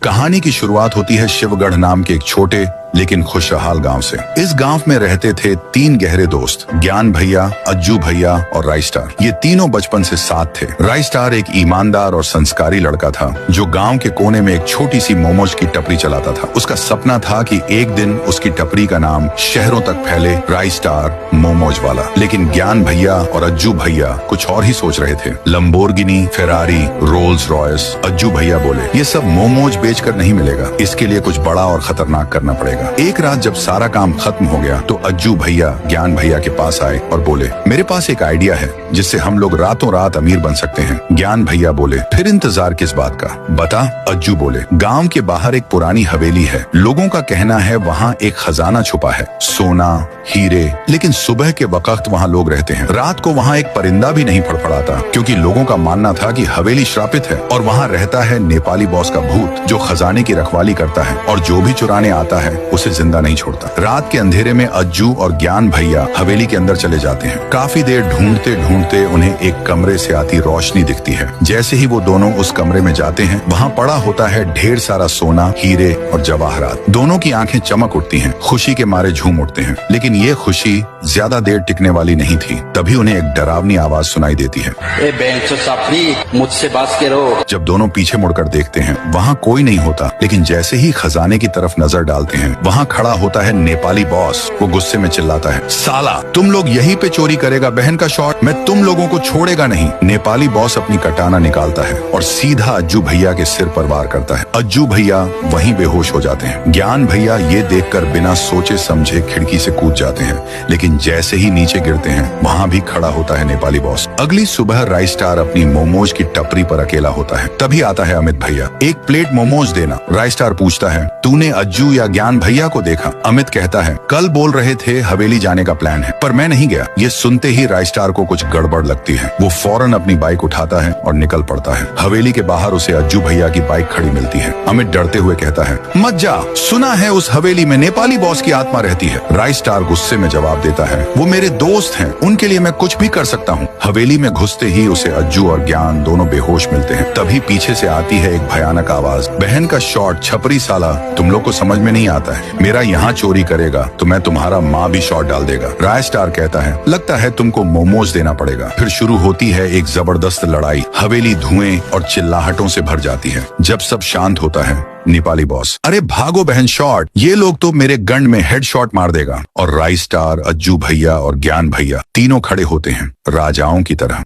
कहानी की शुरुआत होती है शिवगढ़ नाम के एक छोटे लेकिन खुशहाल गांव से। इस गांव में रहते थे 3 गहरे दोस्त, ज्ञान भैया, अज्जू भैया और राई स्टार। ये तीनों बचपन से साथ थे। राई स्टार एक ईमानदार और संस्कारी लड़का था जो गांव के कोने में एक छोटी सी मोमोज की टपरी चलाता था। उसका सपना था कि एक दिन उसकी टपरी का नाम शहरों तक फैले, राई स्टार मोमोज वाला। लेकिन ज्ञान भैया और अज्जू भैया कुछ और ही सोच रहे थे। Lamborghini, Ferrari, Rolls Royce. Ajju भैया बोले, ये सब मोमोज बेचकर नहीं मिलेगा, इसके लिए कुछ बड़ा और खतरनाक करना पड़ेगा। एक रात जब सारा काम खत्म हो गया तो अज्जू भैया ज्ञान भैया के पास आए और बोले, मेरे पास एक आइडिया है जिससे हम लोग रातों रात अमीर बन सकते हैं। ज्ञान भैया बोले, फिर इंतजार किस बात का, बता। अज्जू बोले, गांव के बाहर एक पुरानी हवेली है। लोगों का कहना है वहाँ एक खजाना छुपा है, सोना, हीरे। लेकिन सुबह के वक्त वहाँ लोग रहते हैं। रात को वहाँ एक परिंदा भी नहीं फड़फड़ाता क्योंकि लोगों का मानना था कि हवेली श्रापित है और वहाँ रहता है नेपाली बॉस का भूत जो खजाने की रखवाली करता है और जो भी चुराने आता है उसे जिंदा नहीं छोड़ता। रात के अंधेरे में अज्जू और ज्ञान भैया हवेली के अंदर चले जाते हैं। काफी देर ढूंढते ढूंढते उन्हें एक कमरे से आती रोशनी दिखती है। जैसे ही वो दोनों उस कमरे में जाते हैं वहाँ पड़ा होता है ढेर सारा सोना, हीरे और जवाहरात। दोनों की आंखें चमक उठती हैं, खुशी के मारे झूम उठते हैं। लेकिन ये खुशी ज्यादा देर टिकने वाली नहीं थी। तभी उन्हें एक डरावनी आवाज सुनाई देती है, ए बेंचो सापरी, मुझसे बात करो। जब दोनों पीछे मुड़कर देखते हैं वहाँ कोई नहीं होता। लेकिन जैसे ही खजाने की तरफ नजर डालते हैं वहाँ खड़ा होता है नेपाली बॉस। वो गुस्से में चिल्लाता है, साला तुम लोग यहीं पे चोरी करेगा बहन का शॉट, मैं तुम लोगों को छोड़ेगा नहीं। नेपाली बॉस अपनी कटाना निकालता है और सीधा अज्जू भैया के सिर पर वार करता है। अज्जू भैया वहीं बेहोश हो जाते हैं। ज्ञान भैया ये देखकर बिना सोचे समझे खिड़की से कूद जाते हैं। लेकिन जैसे ही नीचे गिरते हैं वहाँ भी खड़ा होता है नेपाली बॉस। अगली सुबह राई स्टार अपनी मोमोज की टपरी पर अकेला होता है। तभी आता है अमित भैया, एक प्लेट मोमोज देना। राई स्टार पूछता है, तूने अज्जू या ज्ञान भैया को देखा? अमित कहता है, कल बोल रहे थे हवेली जाने का प्लान है पर मैं नहीं गया। ये सुनते ही राई स्टार को कुछ गड़बड़ लगती है। वो फौरन अपनी बाइक उठाता है और निकल पड़ता है। हवेली के बाहर उसे अज्जू भैया की बाइक खड़ी मिलती है। अमित डरते हुए कहता है, मत जा, सुना है उस हवेली में नेपाली बॉस की आत्मा रहती है। राई स्टार गुस्से में जवाब देता है, वो मेरे दोस्त हैं, उनके लिए मैं कुछ भी कर सकता हूँ। हवेली में घुसते ही उसे अज्जू और ज्ञान दोनों बेहोश मिलते हैं। तभी पीछे से आती है एक भयानक आवाज, बहन का शॉट, छपरी साला, तुम लोग को समझ में नहीं आता है, मेरा यहाँ चोरी करेगा तो मैं तुम्हारा माँ भी शॉट डाल देगा। राय स्टार कहता है, लगता है तुमको मोमोज देना पड़ेगा। फिर शुरू होती है एक जबरदस्त लड़ाई। हवेली धुएं और चिल्लाहटों से भर जाती है। जब सब शांत होता है नेपाली बॉस, अरे भागो बहन शॉट, ये लोग तो मेरे गन में हेड शॉट मार देगा। और राई स्टार, अज्जू भैया और ज्ञान भैया तीनों खड़े होते हैं राजाओं की तरह।